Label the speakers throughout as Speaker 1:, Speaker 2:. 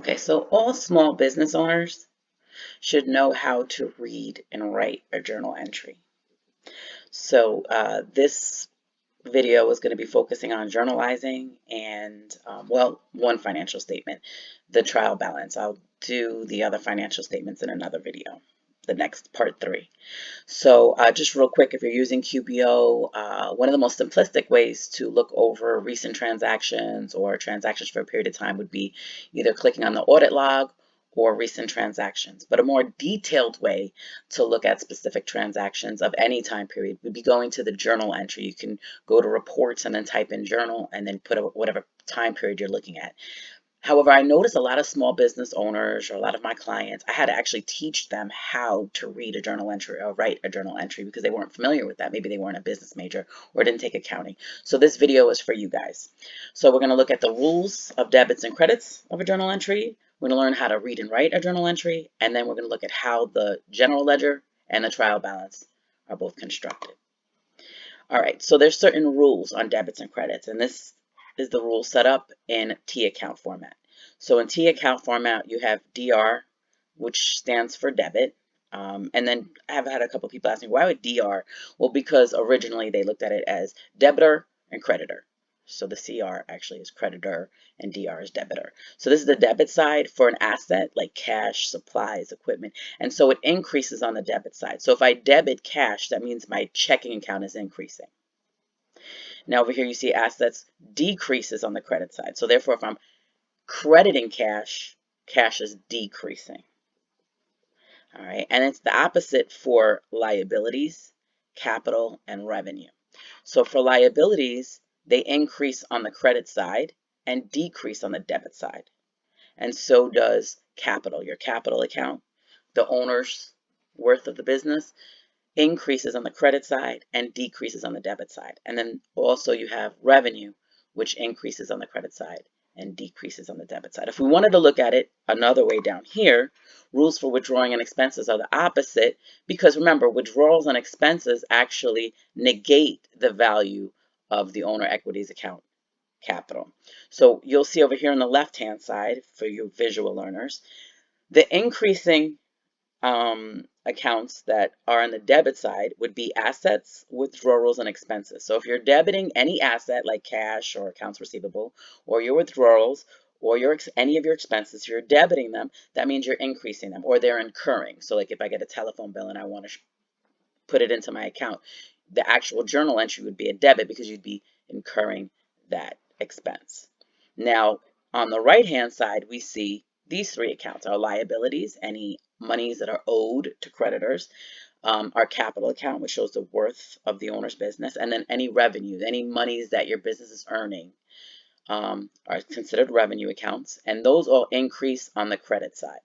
Speaker 1: Okay, so all small business owners should know how to read and write a journal entry. So this video is going to be focusing on journalizing and, well, one financial statement, the trial balance. I'll do the other financial statements in another video, the next part 3. So just real quick, if you're using QBO, one of the most simplistic ways to look over recent transactions or transactions for a period of time would be either clicking on the audit log or recent transactions. But a more detailed way to look at specific transactions of any time period would be going to the journal entry. You can go to reports and then type in journal and then put whatever time period you're looking at. However, I noticed a lot of small business owners or a lot of my clients, I had to actually teach them how to read a journal entry or write a journal entry because they weren't familiar with that. Maybe they weren't a business major or didn't take accounting. So this video is for you guys. So we're going to look at the rules of debits and credits of a journal entry. We're going to learn how to read and write a journal entry, and then we're going to look at how the general ledger and the trial balance are both constructed. All right, so there's certain rules on debits and credits, and this is the rule set up in T account format. So in T account format, you have DR, which stands for debit. And then I've had a couple people ask me, why would DR? Well, because originally they looked at it as debitor and creditor. So the CR actually is creditor and DR is debitor. So this is the debit side for an asset like cash, supplies, equipment. And so it increases on the debit side. So if I debit cash, that means my checking account is increasing. Now over here you see assets decreases on the credit side. So therefore if I'm crediting cash, cash is decreasing. All right, and it's the opposite for liabilities, capital, and revenue. So for liabilities, they increase on the credit side and decrease on the debit side. And so does capital. Your capital account, the owner's worth of the business, increases on the credit side and decreases on the debit side. And then also you have revenue, which increases on the credit side and decreases on the debit side. If we wanted to look at it another way down here, rules for withdrawing and expenses are the opposite, because remember, withdrawals and expenses actually negate the value of the owner equities account capital. So you'll see over here on the left-hand side, for you visual learners, the increasing accounts that are on the debit side would be assets, withdrawals, and expenses. So if you're debiting any asset like cash or accounts receivable, or your withdrawals, or any of your expenses, if you're debiting them, that means you're increasing them, or they're incurring. So like if I get a telephone bill and I want to put it into my account, the actual journal entry would be a debit because you'd be incurring that expense. Now, on the right-hand side, we see these 3 accounts: our liabilities, any monies that are owed to creditors, our capital account, which shows the worth of the owner's business, and then any revenues, any monies that your business is earning are considered revenue accounts, and those all increase on the credit side.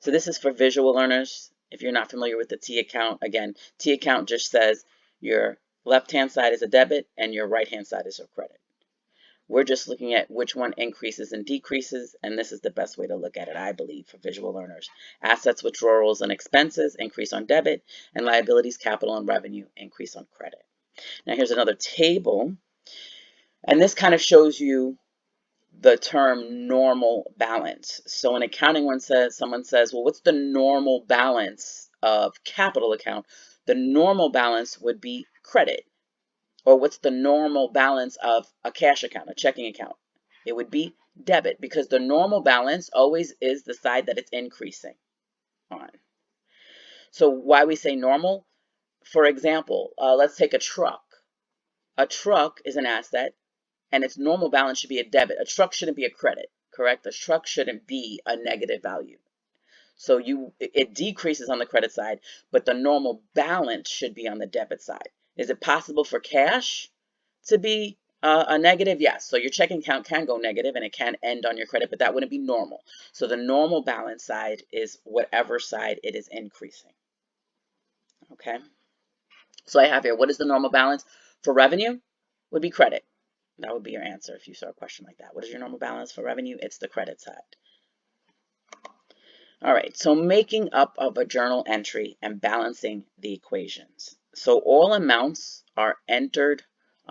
Speaker 1: So this is for visual learners. If you're not familiar with the T account, again, T account just says your left-hand side is a debit and your right-hand side is a credit. We're just looking at which one increases and decreases, and this is the best way to look at it, I believe, for visual learners. Assets, withdrawals, and expenses increase on debit, and liabilities, capital, and revenue increase on credit. Now here's another table, and this kind of shows you the term normal balance. So in accounting, when someone says, well, what's the normal balance of capital account? The normal balance would be credit. Or what's the normal balance of a cash account, a checking account? It would be debit, because the normal balance always is the side that it's increasing on. So why we say normal? For example, let's take a truck. A truck is an asset, and its normal balance should be a debit. A truck shouldn't be a credit, correct? A truck shouldn't be a negative value. So it decreases on the credit side, but the normal balance should be on the debit side. Is it possible for cash to be a negative? Yes. So your checking account can go negative and it can end on your credit, but that wouldn't be normal. So the normal balance side is whatever side it is increasing. Okay. So I have here, what is the normal balance for revenue? Would be credit. That would be your answer if you saw a question like that. What is your normal balance for revenue? It's the credit side. All right, so making up of a journal entry and balancing the equations. So all amounts are entered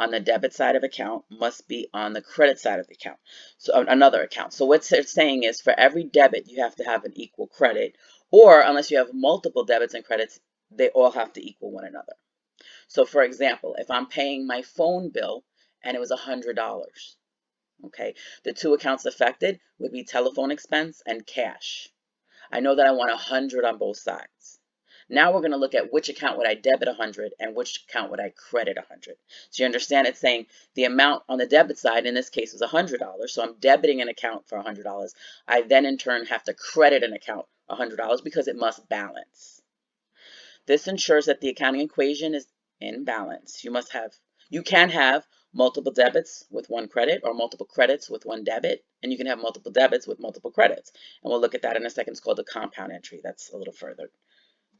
Speaker 1: on the debit side of account must be on the credit side of the account. So another account. So what it's saying is for every debit, you have to have an equal credit, or unless you have multiple debits and credits, they all have to equal one another. So for example, if I'm paying my phone bill and it was $100, okay, the two accounts affected would be telephone expense and cash. I know that I want 100 on both sides. Now we're going to look at which account would I debit 100 and which account would I credit 100. So you understand it's saying the amount on the debit side in this case was $100. So I'm debiting an account for $100. I then in turn have to credit an account $100 because it must balance. This ensures that the accounting equation is in balance. You can have multiple debits with one credit or multiple credits with one debit, and you can have multiple debits with multiple credits. And we'll look at that in a second. It's called the compound entry. That's a little further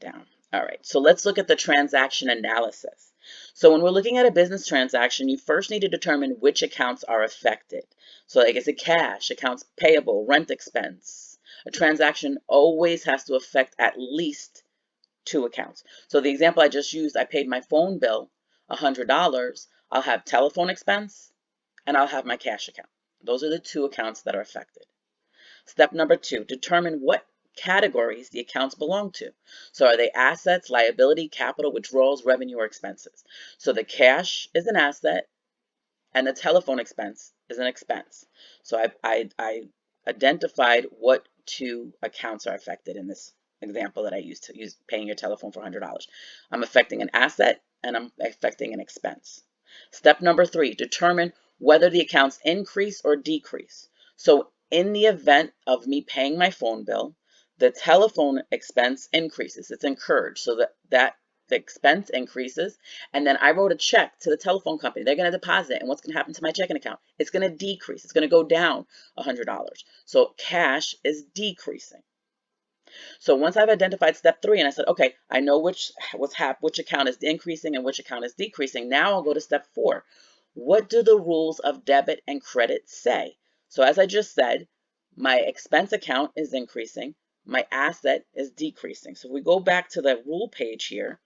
Speaker 1: down. All right, so let's look at the transaction analysis. So when we're looking at a business transaction, you first need to determine which accounts are affected. So like, is it cash, accounts payable, rent expense? A transaction always has to affect at least two accounts. So the example I just used, I paid my phone bill $100. I'll have telephone expense and I'll have my cash account. Those are the two accounts that are affected. Step number 2, determine what categories the accounts belong to. So are they assets, liability, capital, withdrawals, revenue, or expenses? So the cash is an asset and the telephone expense is an expense. So I identified what two accounts are affected in this example that I used to use paying your telephone for $100. I'm affecting an asset and I'm affecting an expense. Step number 3, determine whether the accounts increase or decrease. So in the event of me paying my phone bill, the telephone expense increases. It's incurred. So the expense increases, and then I wrote a check to the telephone company. They're going to deposit it, and what's going to happen to my checking account? It's going to decrease. It's going to go down $100. So cash is decreasing. So once I've identified step 3 and I said, okay, I know which account is increasing and which account is decreasing. Now I'll go to step 4. What do the rules of debit and credit say? So as I just said, my expense account is increasing. My asset is decreasing. So if we go back to the rule page here,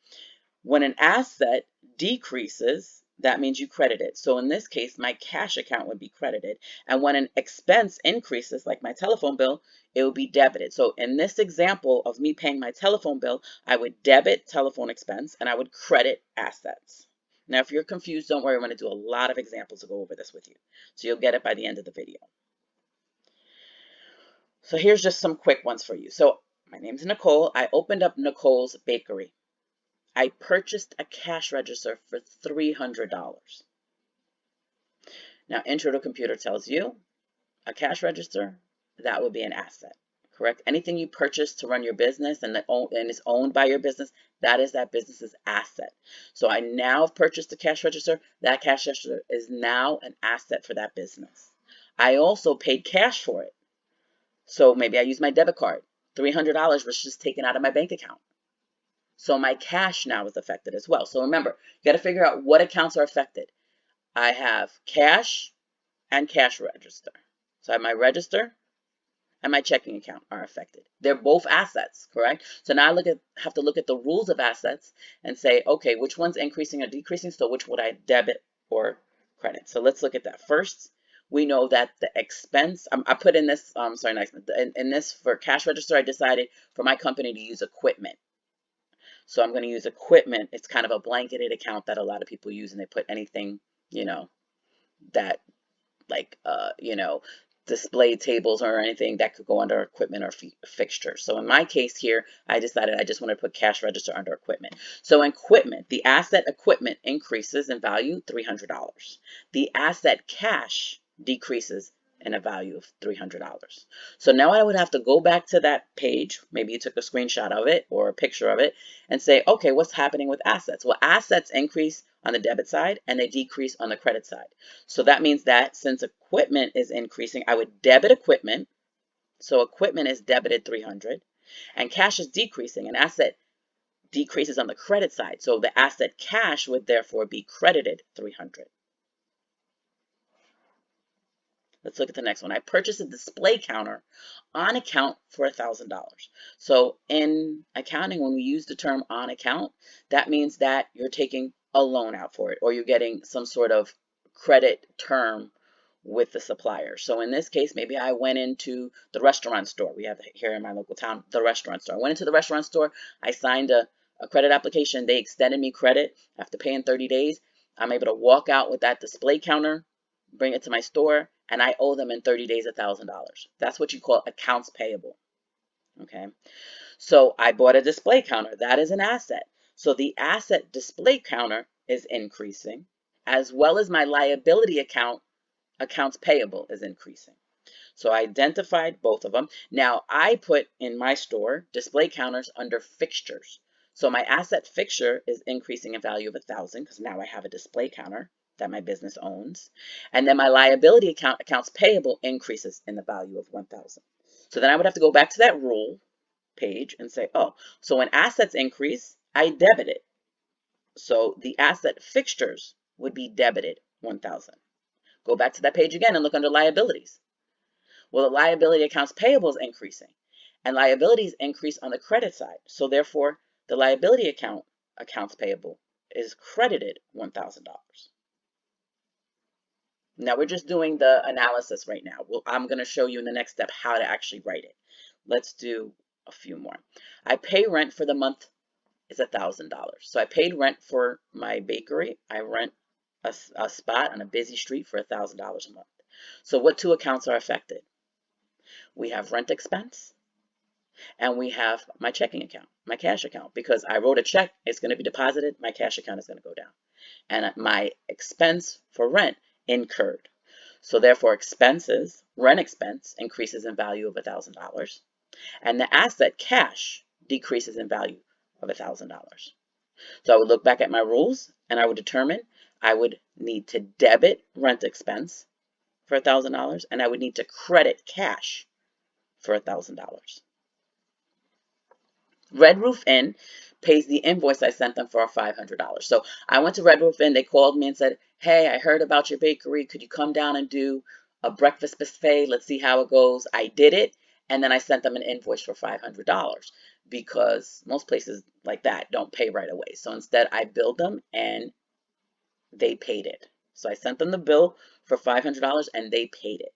Speaker 1: when an asset decreases, that means you credit it. So in this case, my cash account would be credited. And when an expense increases, like my telephone bill, it will be debited. So in this example of me paying my telephone bill, I would debit telephone expense and I would credit assets. Now, if you're confused, don't worry. I'm going to do a lot of examples to go over this with you. So you'll get it by the end of the video. So here's just some quick ones for you. So my name's Nicole. I opened up Nicole's Bakery. I purchased a cash register for $300. Now, Intro to Computer tells you a cash register, that would be an asset, correct? Anything you purchase to run your business and is owned by your business, that is that business's asset. So I now have purchased a cash register. That cash register is now an asset for that business. I also paid cash for it. So maybe I used my debit card. $300 was just taken out of my bank account. So my cash now is affected as well. So remember, you got to figure out what accounts are affected. I have cash and cash register. So I have my register and my checking account are affected. They're both assets, correct? So now I have to look at the rules of assets and say, okay, which one's increasing or decreasing? So which would I debit or credit? So let's look at that. First, we know that the expense, I put in this, in this for cash register, I decided for my company to use equipment. So I'm going to use equipment. It's kind of a blanketed account that a lot of people use, and they put anything, that like, display tables or anything that could go under equipment or fixtures. So in my case here, I decided I just want to put cash register under equipment. So equipment, the asset equipment increases in value $300. The asset cash decreases in a value of $300. So now I would have to go back to that page. Maybe you took a screenshot of it or a picture of it and say, okay, what's happening with assets? Well, assets increase on the debit side and they decrease on the credit side. So that means that since equipment is increasing, I would debit equipment. So equipment is debited $300 and cash is decreasing, and asset decreases on the credit side. So the asset cash would therefore be credited $300. Let's look at the next one. I purchased a display counter on account for $1,000. So in accounting, when we use the term on account, that means that you're taking a loan out for it, or you're getting some sort of credit term with the supplier. So in this case, maybe I went into the restaurant store. We have here in my local town, the restaurant store. I went into the restaurant store. I signed a credit application. They extended me credit after paying 30 days. I'm able to walk out with that display counter, bring it to my store, and I owe them in 30 days $1,000. That's what you call accounts payable. Okay. So I bought a display counter. That is an asset. So the asset display counter is increasing, as well as my liability account, accounts payable, is increasing. So I identified both of them. Now I put in my store display counters under fixtures. So my asset fixture is increasing in value of 1,000 because now I have a display counter that my business owns. And then my liability account, accounts payable, increases in the value of 1,000. So then I would have to go back to that rule page and say, oh, so when assets increase, I debit it. So the asset fixtures would be debited 1,000. Go back to that page again and look under liabilities. Well, the liability accounts payable is increasing, and liabilities increase on the credit side. So therefore, the liability account, accounts payable, is credited $1,000. Now we're just doing the analysis right now. Well, I'm going to show you in the next step how to actually write it. Let's do a few more. I pay rent for the month is $1,000. So I paid rent for my bakery. I rent a spot on a busy street for $1,000 a month. So what two accounts are affected? We have rent expense and we have my checking account, my cash account, because I wrote a check, it's going to be deposited, my cash account is going to go down. And my expense for rent incurred. So therefore expenses, rent expense increases in value of $1,000 and the asset cash decreases in value of $1,000. So I would look back at my rules and I would determine I would need to debit rent expense for $1,000 and I would need to credit cash for $1,000. Red Roof Inn pays the invoice I sent them for $500. So I went to Red Roof Inn. They called me and said, hey, I heard about your bakery. Could you come down and do a breakfast buffet? Let's see how it goes. I did it. And then I sent them an invoice for $500 because most places like that don't pay right away. So instead I billed them and they paid it. So I sent them the bill for $500 and they paid it.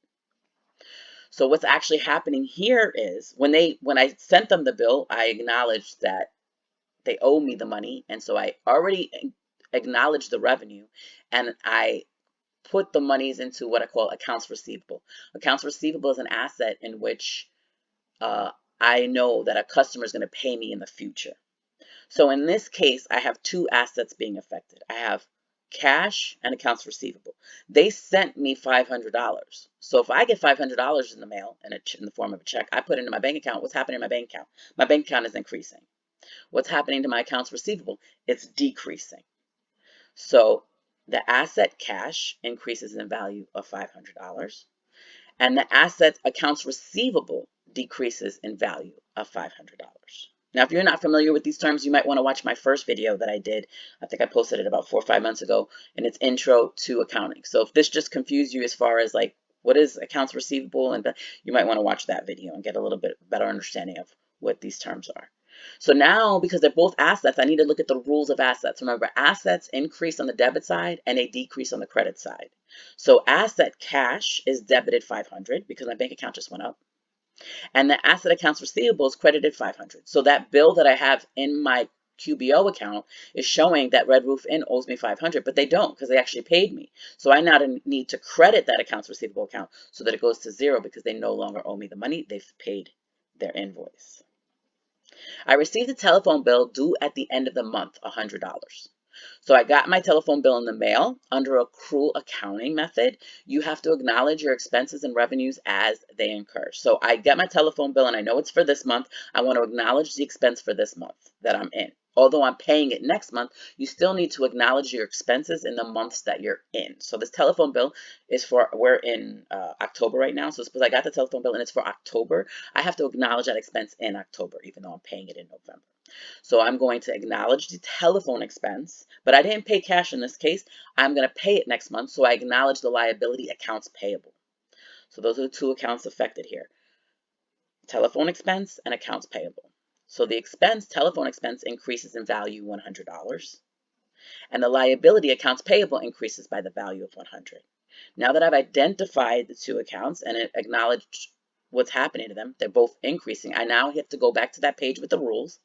Speaker 1: So what's actually happening here is when I sent them the bill, I acknowledged that they owe me the money. And so I already acknowledged the revenue and I put the monies into what I call accounts receivable. Accounts receivable is an asset in which I know that a customer is going to pay me in the future. So in this case, I have two assets being affected. I have cash and accounts receivable. They sent me $500. So if I get $500 in the mail in the form of a check, I put it into my bank account. What's happening in my bank account? My bank account is increasing. What's happening to my accounts receivable? It's decreasing. So the asset cash increases in value of $500 and the asset accounts receivable decreases in value of $500. Now, if you're not familiar with these terms, you might want to watch my first video that I did. I think I posted it about 4 or 5 months ago, and it's Intro to Accounting. So if this just confused you as far as like what is accounts receivable, and you might want to watch that video and get a little bit better understanding of what these terms are. So now, because they're both assets, I need to look at the rules of assets. Remember, assets increase on the debit side and they decrease on the credit side. So asset cash is debited $500 because my bank account just went up. And the asset accounts receivable is credited $500. So that bill that I have in my QBO account is showing that Red Roof Inn owes me $500, but they don't because they actually paid me. So I now need to credit that accounts receivable account so that it goes to zero because they no longer owe me the money. They've paid their invoice. I received a telephone bill due at the end of the month, $100. So I got my telephone bill in the mail. Under accrual accounting method, you have to acknowledge your expenses and revenues as they incur. So I get my telephone bill and I know it's for this month. I want to acknowledge the expense for this month that I'm in. Although I'm paying it next month, you still need to acknowledge your expenses in the months that you're in. So this telephone bill is for, we're in October right now. So suppose I got the telephone bill and it's for October. I have to acknowledge that expense in October, even though I'm paying it in November. So I'm going to acknowledge the telephone expense, but I didn't pay cash in this case. I'm going to pay it next month. So I acknowledge the liability accounts payable. So those are the two accounts affected here. Telephone expense and accounts payable. So the expense, telephone expense, increases in value $100. And the liability, accounts payable, increases by the value of 100. Now that I've identified the two accounts and acknowledged what's happening to them, they're both increasing. I now have to go back to that page with the rules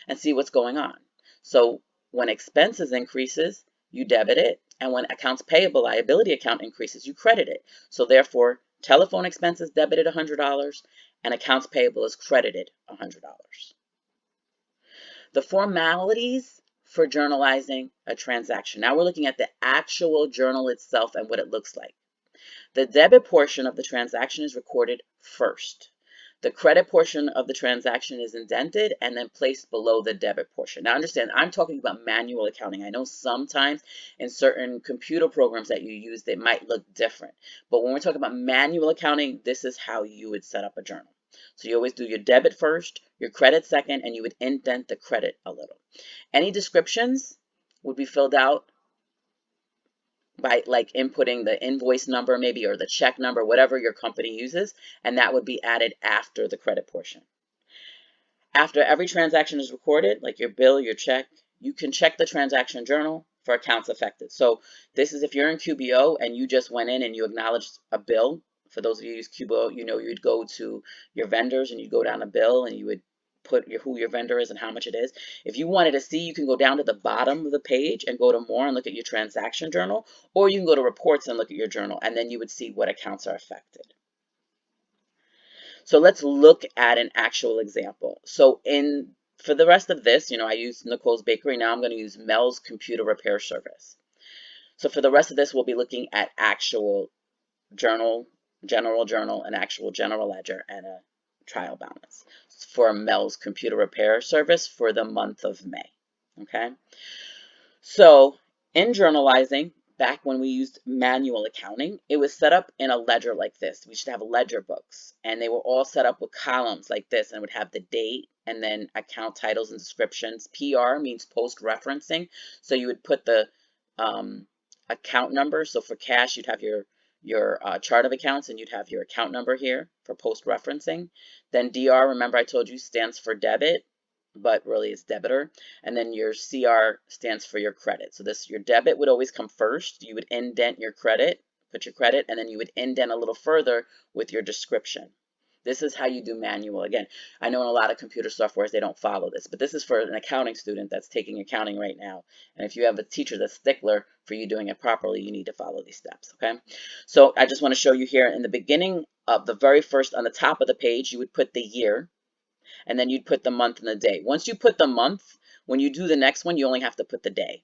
Speaker 1: and see what's going on. So when expenses increases, you debit it, and when accounts payable liability account increases, you credit it. So therefore, telephone expenses debited $100 and accounts payable is credited $100. The formalities for journalizing a transaction. Now we're looking at the actual journal itself and what it looks like. The debit portion of the transaction is recorded first. The credit portion of the transaction is indented and then placed below the debit portion. Now understand, I'm talking about manual accounting. I know sometimes in certain computer programs that you use, they might look different. But when we're talking about manual accounting, this is how you would set up a journal. So you always do your debit first, your credit second, and you would indent the credit a little. Any descriptions would be filled out by like inputting the invoice number maybe or the check number, whatever your company uses, and that would be added after the credit portion. After every transaction is recorded, like your bill, your check, you can check the transaction journal for accounts affected. So this is if you're in QBO and you just went in and you acknowledged a bill. For those of you who use QBO, you know you'd go to your vendors and you'd go down a bill and you would put who your vendor is and how much it is. If you wanted to see, you can go down to the bottom of the page and go to more and look at your transaction journal, or you can go to reports and look at your journal, and then you would see what accounts are affected. So let's look at an actual example. So for the rest of this, I used Nicole's Bakery. Now I'm going to use Mel's Computer Repair Service. So for the rest of this, we'll be looking at actual journal, general journal, an actual general ledger, and a trial balance for Mel's Computer Repair Service for the month of May. Okay. So in journalizing, back when we used manual accounting, it was set up in a ledger like this. We should have ledger books, and they were all set up with columns like this, and would have the date and then account titles and descriptions. PR means post-referencing, so you would put the account number. So for cash, you'd have your chart of accounts, and you'd have your account number here for post-referencing. Then DR, remember I told you, stands for debit, but really it's debitor. And then your CR stands for your credit. So your debit would always come first. You would indent your credit, put your credit, and then you would indent a little further with your description. This is how you do manual. Again, I know in a lot of computer softwares they don't follow this, but this is for an accounting student that's taking accounting right now. And if you have a teacher that's stickler for you doing it properly, you need to follow these steps, okay? So I just want to show you here in the beginning of the very first, on the top of the page, you would put the year, and then you'd put the month and the day. Once you put the month, when you do the next one, you only have to put the day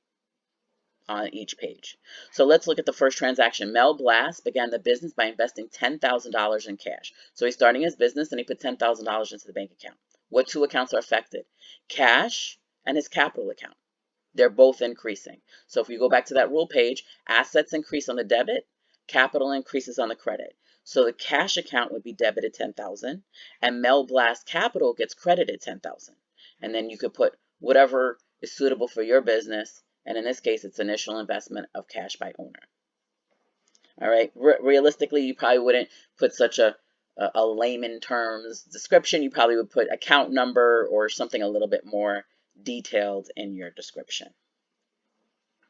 Speaker 1: on each page. So let's look at the first transaction. Mel Blass began the business by investing $10,000 in cash. So he's starting his business and he put $10,000 into the bank account. What two accounts are affected? Cash and his capital account. They're both increasing. So if you go back to that rule page, assets increase on the debit, capital increases on the credit. So the cash account would be debited $10,000 and Mel Blass capital gets credited $10,000. And then you could put whatever is suitable for your business. And in this case, it's initial investment of cash by owner. All right. Realistically, you probably wouldn't put such a layman terms description. You probably would put account number or something a little bit more detailed in your description.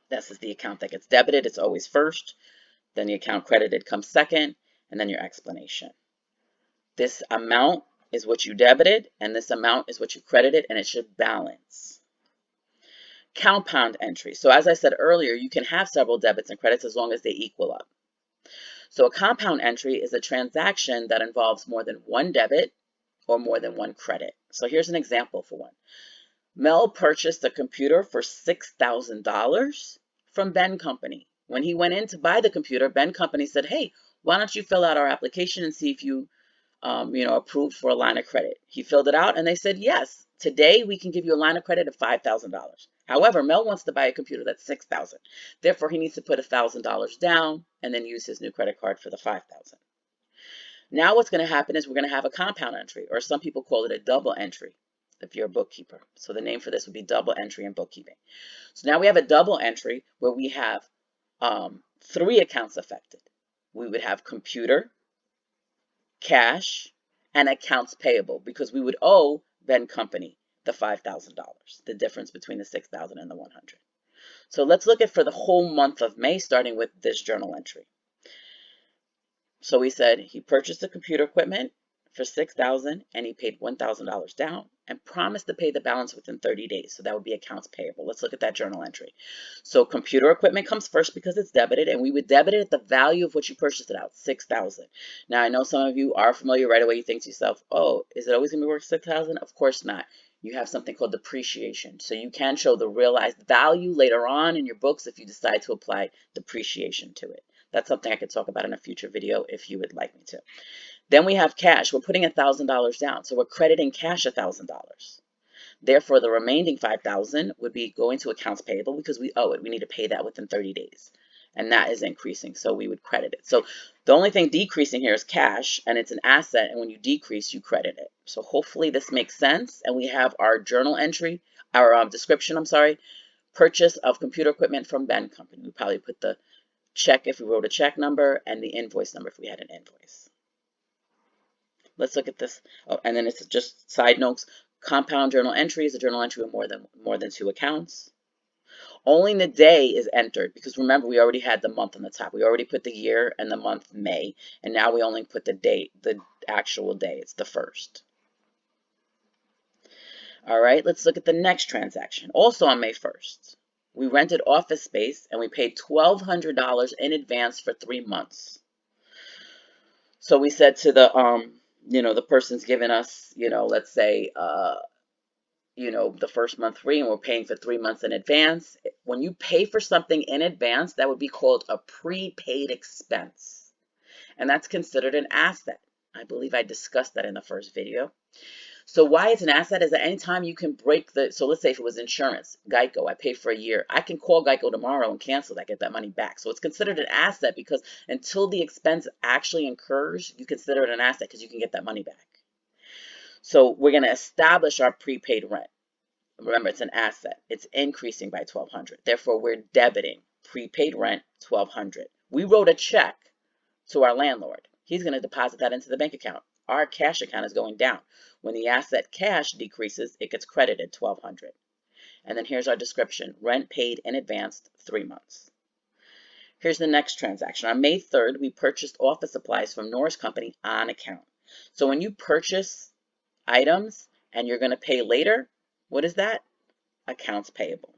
Speaker 1: This is the account that gets debited. It's always first. Then the account credited comes second, and then your explanation. This amount is what you debited, and this amount is what you credited, and it should balance. Compound entry. So as I said earlier, you can have several debits and credits as long as they equal up. So a compound entry is a transaction that involves more than one debit or more than one credit. So here's an example for one. Mel purchased a computer for $6,000 from Ben Company. When he went in to buy the computer, Ben Company said, hey, why don't you fill out our application and see if you approved for a line of credit. He filled it out and they said, yes, today we can give you a line of credit of $5,000. However, Mel wants to buy a computer that's $6,000. Therefore, he needs to put $1,000 down and then use his new credit card for the $5,000. Now what's going to happen is we're going to have a compound entry, or some people call it a double entry if you're a bookkeeper. So the name for this would be double entry in bookkeeping. So now we have a double entry where we have 3 accounts affected. We would have computer, cash, and accounts payable, because we would owe Ben Company the $5,000, the difference between the $6,000 and the $100. So let's look at for the whole month of May, starting with this journal entry. So we said he purchased the computer equipment for $6,000 and he paid $1,000 down and promised to pay the balance within 30 days. So that would be accounts payable. Let's look at that journal entry. So computer equipment comes first because it's debited, and we would debit it at the value of what you purchased it out, $6,000. Now I know some of you are familiar right away. You think to yourself, oh, is it always going to be worth $6,000? Of course not. You have something called depreciation. So you can show the realized value later on in your books if you decide to apply depreciation to it. That's something I could talk about in a future video if you would like me to. Then we have cash. We're putting $1,000 down. So we're crediting cash $1,000. Therefore, the remaining $5,000 would be going to accounts payable because we owe it. We need to pay that within 30 days. And that is increasing, so we would credit it. So the only thing decreasing here is cash, and it's an asset, and when you decrease, you credit it. So hopefully this makes sense, and we have our journal entry, our description, I'm sorry, purchase of computer equipment from Ben Company. We probably put the check if we wrote a check number, and the invoice number if we had an invoice. Let's look at this. Oh, and then it's just side notes. Compound journal entry is a journal entry with more than 2 accounts. Only the day is entered because remember we already had the month on the top. We already put the year and the month May, and now we only put the date, the actual day. It's the 1st. All right, let's look at the next transaction. Also on May 1st. We rented office space and we paid $1,200 in advance for 3 months. So we said to the the person's giving us, let's say the first month free and we're paying for 3 months in advance. When you pay for something in advance, that would be called a prepaid expense. And that's considered an asset. I believe I discussed that in the first video. So why it's an asset is that anytime you can break so let's say if it was insurance, Geico, I paid for a year. I can call Geico tomorrow and cancel that, get that money back. So it's considered an asset because until the expense actually incurs, you consider it an asset because you can get that money back. So we're going to establish our prepaid rent. Remember, it's an asset. It's increasing by $1,200. Therefore, we're debiting prepaid rent $1,200. We wrote a check to our landlord. He's going to deposit that into the bank account. Our cash account is going down. When the asset cash decreases, it gets credited $1,200. And then here's our description. Rent paid in advance 3 months. Here's the next transaction. On May 3rd, we purchased office supplies from Norris Company on account. So when you purchase items and you're going to pay later, what is that? Accounts payable.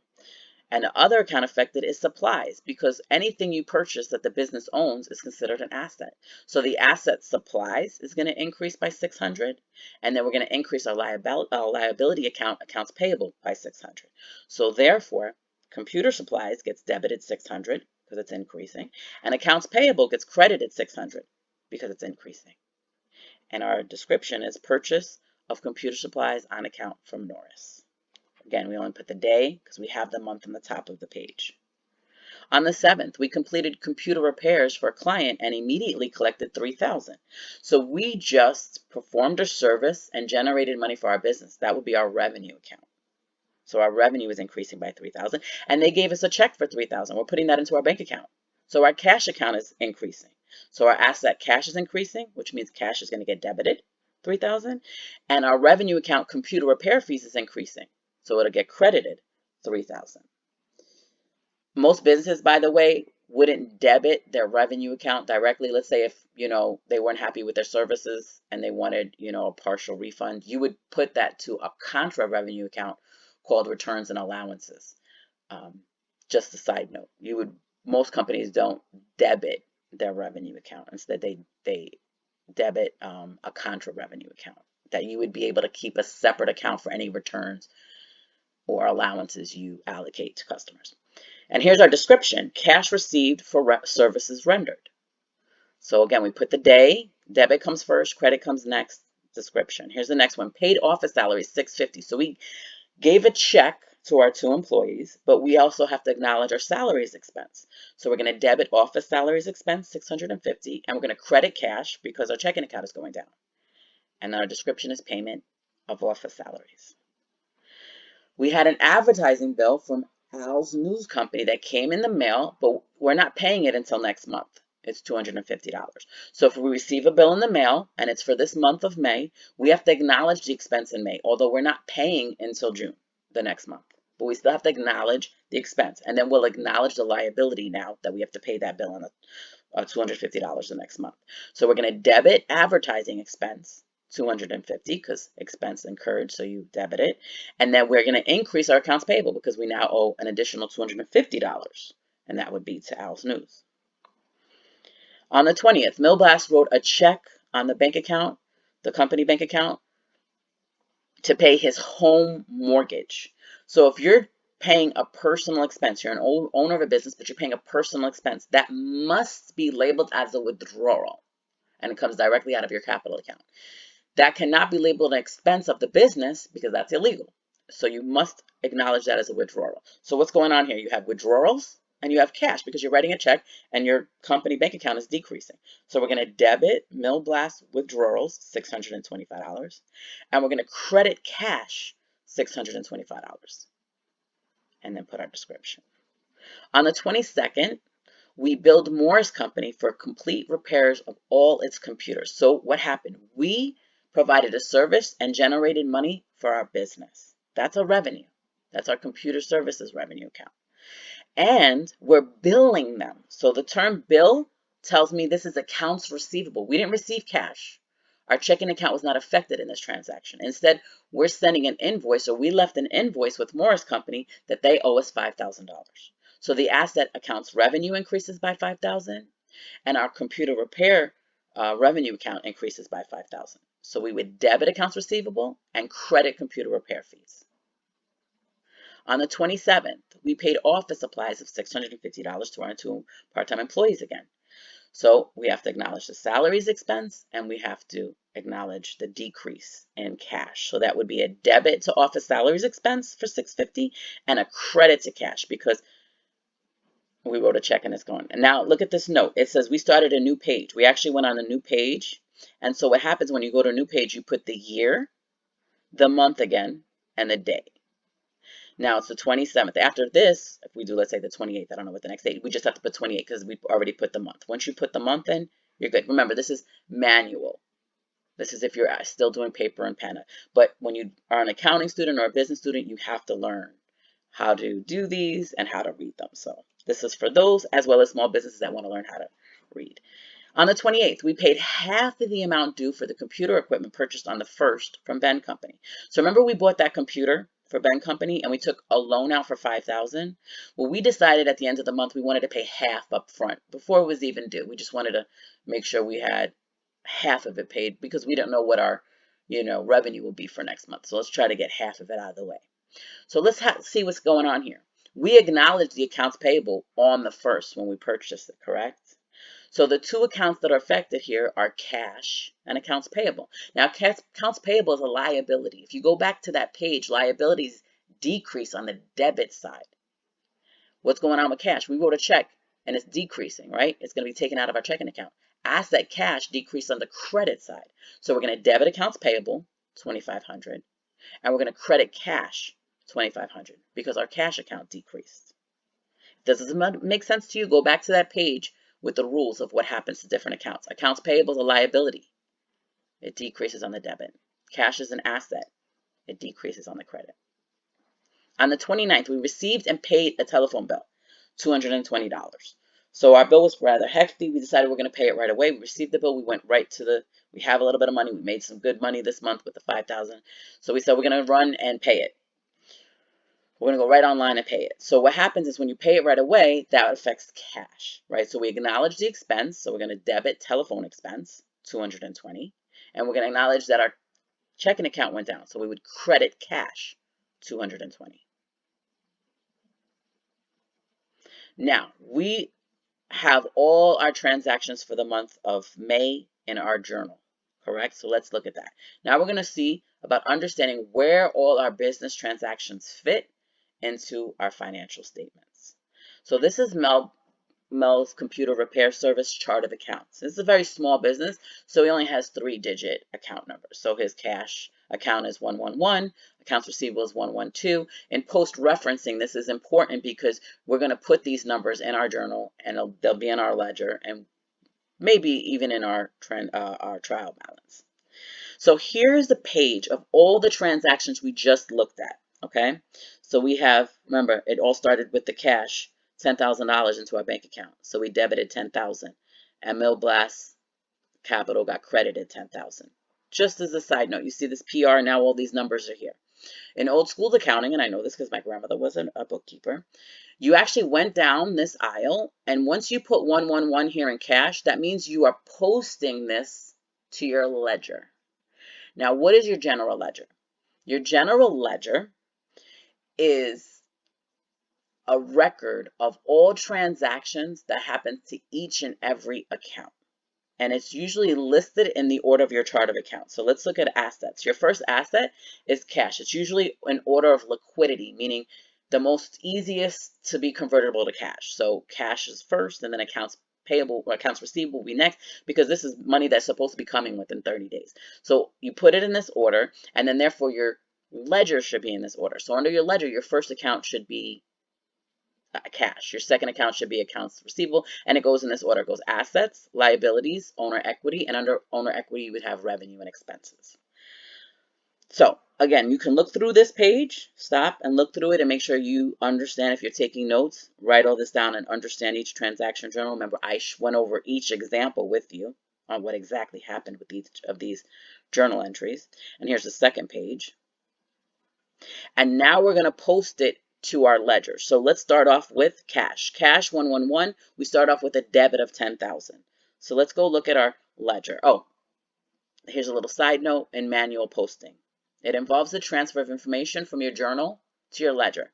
Speaker 1: And the other account affected is supplies because anything you purchase that the business owns is considered an asset. So the asset supplies is going to increase by $600, and then we're going to increase our liability account, accounts payable, by $600. So therefore, computer supplies gets debited $600 because it's increasing, and accounts payable gets credited $600 because it's increasing. And our description is purchase of computer supplies on account from Norris. Again, we only put the day because we have the month on the top of the page. On the 7th, we completed computer repairs for a client and immediately collected $3,000. So we just performed a service and generated money for our business. That would be our revenue account. So our revenue is increasing by $3,000, and they gave us a check for $3,000. We're putting that into our bank account. So our cash account is increasing. So our asset cash is increasing, which means cash is going to get debited $3,000, and our revenue account computer repair fees is increasing. So it'll get credited $3,000. Most businesses, by the way, wouldn't debit their revenue account directly. Let's say if, they weren't happy with their services and they wanted, a partial refund, you would put that to a contra revenue account called returns and allowances. Just a side note, most companies don't debit their revenue account. Instead, they debit a contra revenue account that you would be able to keep a separate account for any returns or allowances you allocate to customers. And here's our description. Cash received for services rendered. So again, we put the day, debit comes first, credit comes next, description. Here's the next one. Paid office salary, $650. So we gave a check to our 2 employees, but we also have to acknowledge our salaries expense. So we're going to debit office salaries expense, $650, and we're going to credit cash because our checking account is going down. And our description is payment of office salaries. We had an advertising bill from Al's News Company that came in the mail, but we're not paying it until next month. It's $250. So if we receive a bill in the mail and it's for this month of May, we have to acknowledge the expense in May, although we're not paying until June, the next month. But we still have to acknowledge the expense. And then we'll acknowledge the liability now that we have to pay that bill on the $250 the next month. So we're going to debit advertising expense, 250, because expense incurred, so you debit it. And then we're going to increase our accounts payable because we now owe an additional $250, and that would be to Al's News. On the 20th, Milblast wrote a check on the bank account, the company bank account, to pay his home mortgage. So if you're paying a personal expense, you're an owner of a business, but you're paying a personal expense, that must be labeled as a withdrawal, and it comes directly out of your capital account. That cannot be labeled an expense of the business because that's illegal. So you must acknowledge that as a withdrawal. So what's going on here? You have withdrawals and you have cash because you're writing a check and your company bank account is decreasing. So we're going to debit Milblast withdrawals, $625, and we're going to credit cash, $625, and then put our description. On the 22nd, we billed Morris Company for complete repairs of all its computers. So what happened? We provided a service and generated money for our business. That's a revenue. That's our computer services revenue account. And we're billing them. So the term bill tells me this is accounts receivable. We didn't receive cash. Our checking account was not affected in this transaction. Instead, we're sending an invoice, or we left an invoice with Morris Company that they owe us $5,000. So the asset accounts revenue increases by $5,000, and our computer repair revenue account increases by $5,000. So we would debit accounts receivable and credit computer repair fees. On the 27th, we paid office supplies of $650 to our 2 part-time employees again. So we have to acknowledge the salaries expense, and we have to acknowledge the decrease in cash. So that would be a debit to office salaries expense for $650 and a credit to cash because we wrote a check and it's going. And now look at this note. It says we started a new page. We actually went on a new page. And so what happens when you go to a new page, you put the year, the month again, and the day. Now it's the 27th. After this, if we do, let's say the 28th, I don't know what the next date, we just have to put 28 because we already put the month. Once you put the month in, you're good. Remember, this is manual. This is if you're still doing paper and pen. But when you are an accounting student or a business student, you have to learn how to do these and how to read them. So this is for those as well as small businesses that want to learn how to read. On the 28th, we paid half of the amount due for the computer equipment purchased on the 1st from Ben Company. So remember we bought that computer for Ben Company and we took a loan out for $5,000? Well, we decided at the end of the month we wanted to pay half up front before it was even due. We just wanted to make sure we had half of it paid because we don't know what our revenue will be for next month. So let's try to get half of it out of the way. So let's see what's going on here. We acknowledge the accounts payable on the 1st when we purchased it, correct? So the 2 accounts that are affected here are cash and accounts payable. Now, accounts payable is a liability. If you go back to that page, liabilities decrease on the debit side. What's going on with cash? We wrote a check and it's decreasing, right? It's going to be taken out of our checking account. Asset cash decreased on the credit side. So we're going to debit accounts payable, $2,500, and we're going to credit cash, $2,500, because our cash account decreased. Does this make sense to you? Go back to that page with the rules of what happens to different accounts. Accounts payable is a liability. It decreases on the debit. Cash is an asset. It decreases on the credit. On the 29th, we received and paid a telephone bill, $220. So our bill was rather hefty. We decided we're going to pay it right away. We received the bill. We went right to we have a little bit of money. We made some good money this month with the $5,000. So we said we're going to run and pay it. We're going to go right online and pay it. So what happens is when you pay it right away, that affects cash, right? So we acknowledge the expense. So we're going to debit telephone expense, $220. And we're going to acknowledge that our checking account went down. So we would credit cash, $220. Now, we have all our transactions for the month of May in our journal, correct? So let's look at that. Now we're going to see about understanding where all our business transactions fit into our financial statements. So this is Mel's computer repair service chart of accounts. This is a very small business, so he only has 3-digit account numbers. So his cash account is 111, accounts receivable is 112. In post-referencing, this is important because we're going to put these numbers in our journal and they'll be in our ledger and maybe even in our trial balance. So here's the page of all the transactions we just looked at, okay? So we have, remember, it all started with the cash, $10,000 into our bank account. So we debited 10,000, and Mill Blast Capital got credited 10,000. Just as a side note, you see this PR, now all these numbers are here. In old school accounting, and I know this because my grandmother was a bookkeeper, you actually went down this aisle, and once you put 111 here in cash, that means you are posting this to your ledger. Now, what is your general ledger? Your general ledger is a record of all transactions that happen to each and every account. And it's usually listed in the order of your chart of accounts. So let's look at assets. Your first asset is cash. It's usually in order of liquidity, meaning the most easiest to be convertible to cash. So cash is first, and then accounts payable or accounts receivable will be next, because this is money that's supposed to be coming within 30 days. So you put it in this order, and then therefore your ledger should be in this order. So under your ledger, your first account should be cash. Your second account should be accounts receivable, and it goes in this order. It goes assets, liabilities, owner equity, and under owner equity you would have revenue and expenses. So again, you can look through this page, stop and look through it and make sure you understand. If you're taking notes, write all this down and understand each transaction journal. Remember, I went over each example with you on what exactly happened with each of these journal entries. And here's the second page. And now we're going to post it to our ledger. So let's start off with cash. Cash 111, we start off with a debit of 10,000. So let's go look at our ledger. Oh, here's a little side note in manual posting. It involves the transfer of information from your journal to your ledger.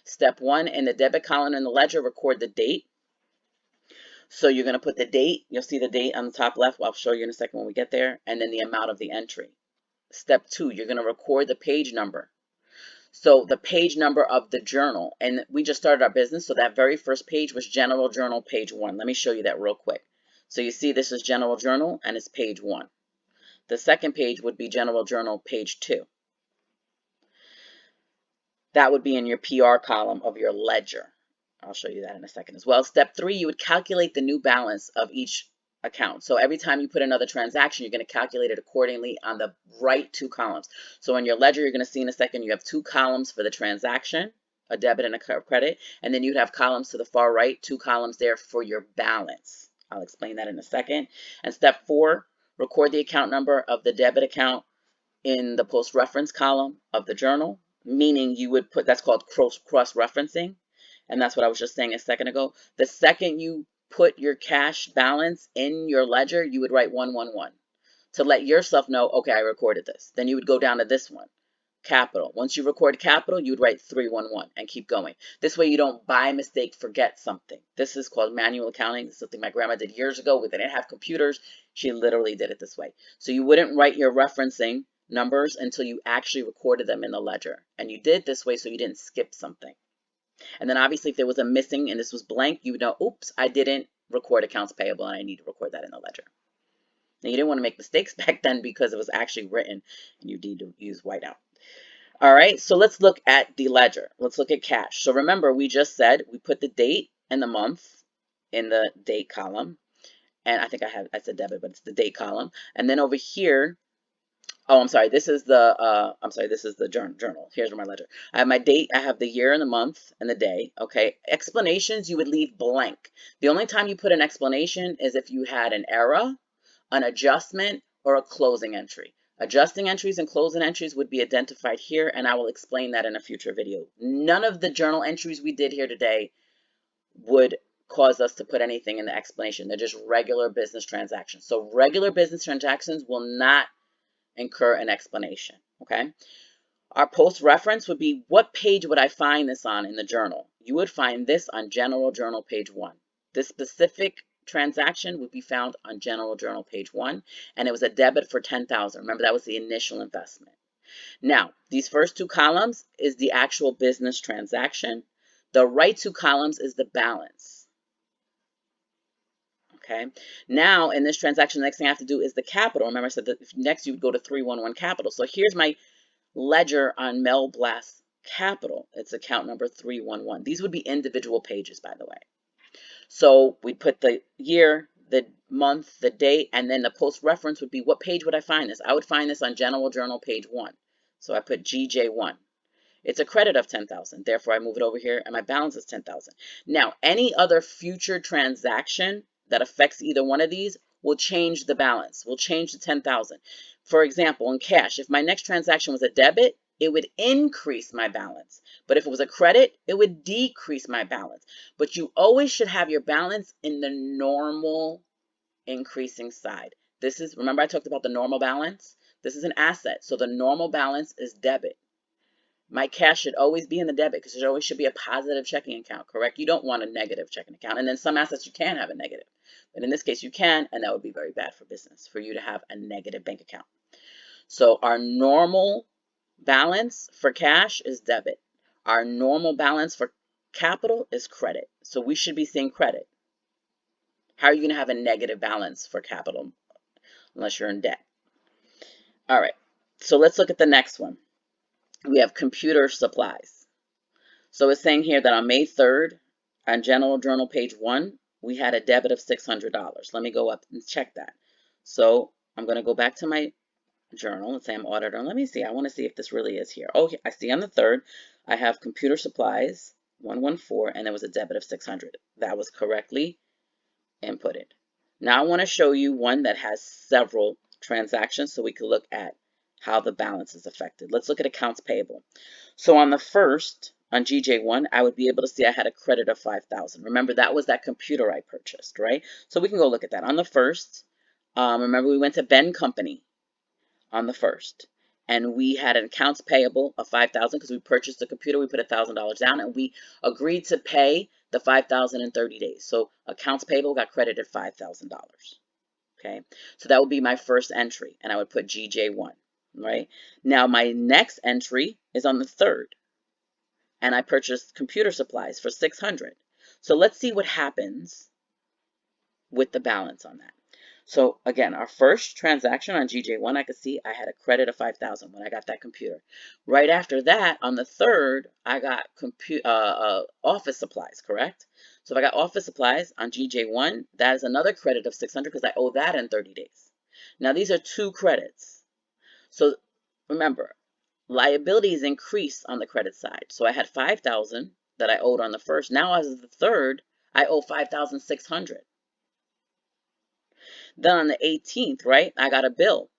Speaker 1: Step 1, in the debit column in the ledger, record the date. So you're going to put the date. You'll see the date on the top left. I'll show you in a second when we get there. And then the amount of the entry. Step 2, you're going to record the page number. So the page number of the journal, and we just started our business, so that very first page was General Journal page 1. Let me show you that real quick. So you see this is General Journal, and it's page 1. The second page would be General Journal page 2. That would be in your PR column of your ledger. I'll show you that in a second as well. Step 3, you would calculate the new balance of each account. So every time you put another transaction, you're going to calculate it accordingly on the right 2 columns. So in your ledger, you're going to see in a second, you have 2 columns for the transaction, a debit and a credit, and then you'd have columns to the far right, 2 columns there for your balance. I'll explain that in a second. And step 4, record the account number of the debit account in the post reference column of the journal, meaning you would put, that's called cross-referencing. And that's what I was just saying a second ago. The second you put your cash balance in your ledger, you would write 111 to let yourself know, okay, I recorded this. Then you would go down to this one, capital. Once you record capital, you would write 311 and keep going. This way you don't by mistake forget something. This is called manual accounting. This is something my grandma did years ago. We didn't have computers. She literally did it this way. So you wouldn't write your referencing numbers until you actually recorded them in the ledger. And you did this way so you didn't skip something. And then obviously if there was a missing and this was blank, you would know, oops, I didn't record accounts payable and I need to record that in the ledger. Now you didn't want to make mistakes back then because it was actually written and you need to use whiteout. All right, so let's look at the ledger. Let's look at cash. So remember, we just said we put the date and the month in the date column. And I think I said debit, but it's the date column. And then over here, oh, I'm sorry, this is the journal. Here's my ledger. I have my date, I have the year and the month and the day, okay? Explanations, you would leave blank. The only time you put an explanation is if you had an error, an adjustment, or a closing entry. Adjusting entries and closing entries would be identified here, and I will explain that in a future video. None of the journal entries we did here today would cause us to put anything in the explanation. They're just regular business transactions. So regular business transactions will not incur an explanation, okay? Our post reference would be, what page would I find this on in the journal? You would find this on General Journal page 1. This specific transaction would be found on General Journal page 1, and it was a debit for 10,000. Remember, that was the initial investment. Now, these first 2 columns is the actual business transaction. The right 2 columns is the balance. Okay. Now, in this transaction, the next thing I have to do is the capital. Remember, I said that next you would go to 311 capital. So here's my ledger on Mel Blast Capital. It's account number 311. These would be individual pages, by the way. So we put the year, the month, the date, and then the post reference would be, what page would I find this? I would find this on General Journal page 1. So I put GJ1. It's a credit of 10,000. Therefore, I move it over here and my balance is 10,000. Now, any other future transaction that affects either one of these will change the balance, will change the 10,000. For example, in cash, if my next transaction was a debit, it would increase my balance. But if it was a credit, it would decrease my balance. But you always should have your balance in the normal increasing side. This is, remember I talked about the normal balance? This is an asset. So the normal balance is debit. My cash should always be in the debit because there always should be a positive checking account, correct? You don't want a negative checking account. And then some assets you can have a negative. But in this case you can, and that would be very bad for business, for you to have a negative bank account. So our normal balance for cash is debit. Our normal balance for capital is credit. So we should be seeing credit. How are you going to have a negative balance for capital unless you're in debt? All right, so let's look at the next one. We have computer supplies. So it's saying here that on May 3rd, on General Journal page 1, we had a debit of $600. Let me go up and check that. So I'm going to go back to my journal. Let's say I'm auditor. Let me see. I want to see if this really is here. Oh, I see on the 3rd, I have computer supplies 114, and there was a debit of 600. That was correctly inputted. Now I want to show you one that has several transactions so we can look at how the balance is affected. Let's look at accounts payable. So on the 1st, on GJ1, I would be able to see I had a credit of 5,000. Remember, that was that computer I purchased, right? So we can go look at that. On the 1st, remember we went to Ben Company on the 1st. And we had an accounts payable of 5,000 because we purchased the computer. We put $1,000 down and we agreed to pay the 5,000 in 30 days. So accounts payable got credited $5,000. Okay, so that would be my first entry, and I would put GJ1. Right now, my next entry is on the 3rd, and I purchased computer supplies for 600. So let's see what happens with the balance on that. So again, our first transaction on GJ1, I could see I had a credit of 5,000 when I got that computer. Right after that, on the 3rd, I got office supplies, correct? So if I got office supplies on GJ1, that is another credit of 600 because I owe that in 30 days. Now these are two credits. So remember, liabilities increase on the credit side. So I had 5,000 that I owed on the 1st. Now as of the 3rd, I owe 5,600. Then on the 18th, right, I got a bill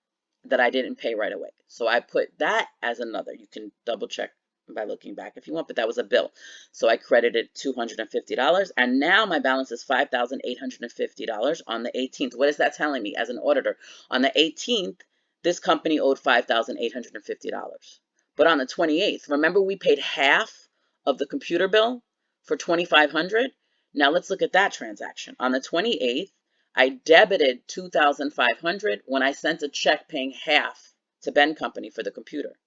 Speaker 1: that I didn't pay right away. So I put that as another. You can double check by looking back if you want, but that was a bill. So I credited $250, and now my balance is $5,850 on the 18th. What is that telling me as an auditor? On the 18th, this company owed $5,850. But on the 28th, remember we paid half of the computer bill for $2,500? Now let's look at that transaction. On the 28th, I debited $2,500 when I sent a check paying half to Ben Company for the computer.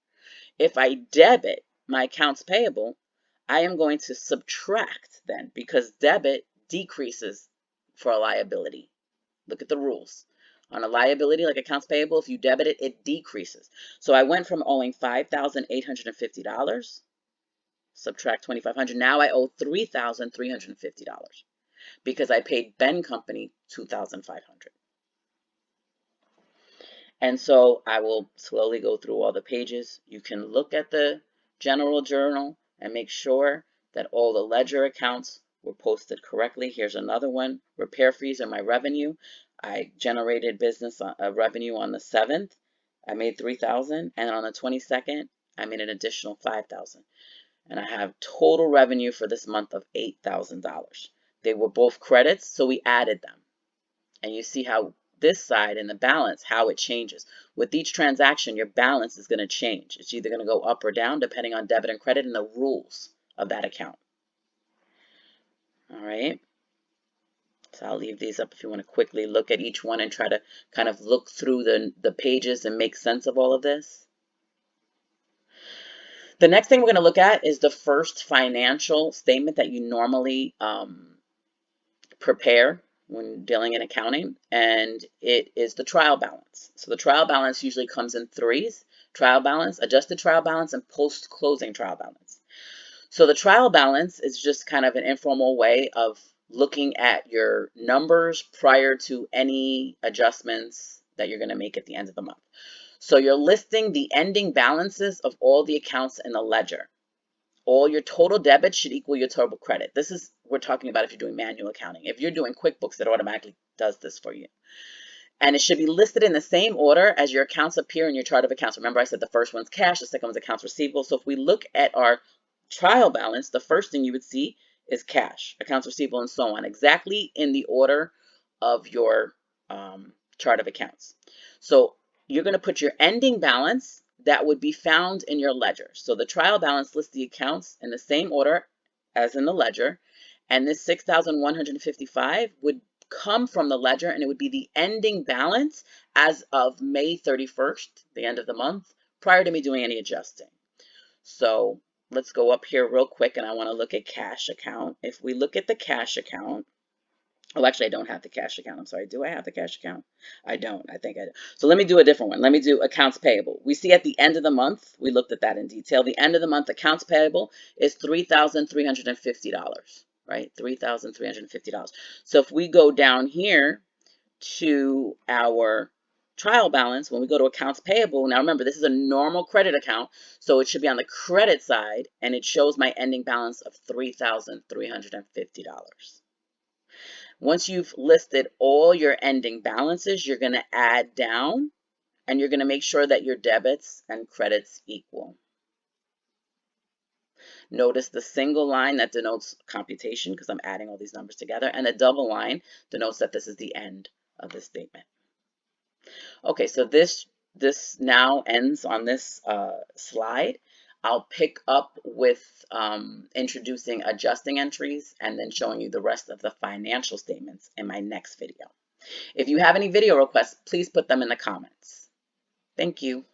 Speaker 1: If I debit my accounts payable, I am going to subtract then because debit decreases for a liability. Look at the rules. On a liability like accounts payable, if you debit it, it decreases. So I went from owing $5,850, subtract $2,500. Now I owe $3,350. because I paid Ben Company $2,500. And so I will slowly go through all the pages. You can look at the general journal and make sure that all the ledger accounts were posted correctly. Here's another one. Repair fees are my revenue. I generated business revenue on the 7th. I made $3,000, and on the 22nd, I made an additional $5,000. And I have total revenue for this month of $8,000. They were both credits, so we added them. And you see how this side in the balance, how it changes. With each transaction, your balance is going to change. It's either going to go up or down depending on debit and credit and the rules of that account. All right. So I'll leave these up if you want to quickly look at each one and try to kind of look through the pages and make sense of all of this. The next thing we're going to look at is the first financial statement that you normally prepare when dealing in accounting, and it is the trial balance. So the trial balance usually comes in threes: trial balance, adjusted trial balance, and post-closing trial balance. So the trial balance is just kind of an informal way of looking at your numbers prior to any adjustments that you're going to make at the end of the month. So you're listing the ending balances of all the accounts in the ledger. all your total debits should equal your total credit. This is, we're talking about if you're doing manual accounting. If you're doing QuickBooks, it automatically does this for you. And it should be listed in the same order as your accounts appear in your chart of accounts. Remember, I said the first one's cash, the second one's accounts receivable. So if we look at our trial balance, the first thing you would see is cash, accounts receivable, and so on, exactly in the order of your chart of accounts. So you're going to put your ending balance that would be found in your ledger. So the trial balance lists the accounts in the same order as in the ledger, and this 6,155 would come from the ledger, and it would be the ending balance as of May 31st, the end of the month, prior to me doing any adjusting. So let's go up here real quick, and I want to look at cash account. If we look at the cash account, oh, actually, I don't have the cash account. I'm sorry. Do I have the cash account? I don't. I think I do. So let me do a different one. Let me do accounts payable. We see at the end of the month, we looked at that in detail. The end of the month accounts payable is $3,350, right? $3,350. So if we go down here to our trial balance, when we go to accounts payable, now remember, this is a normal credit account, so it should be on the credit side, and it shows my ending balance of $3,350. Once you've listed all your ending balances, you're going to add down, and you're going to make sure that your debits and credits equal. Notice the single line that denotes computation, because I'm adding all these numbers together, and a double line denotes that this is the end of the statement. Okay, so this now ends on this slide. I'll pick up with introducing adjusting entries and then showing you the rest of the financial statements in my next video. If you have any video requests, please put them in the comments. Thank you.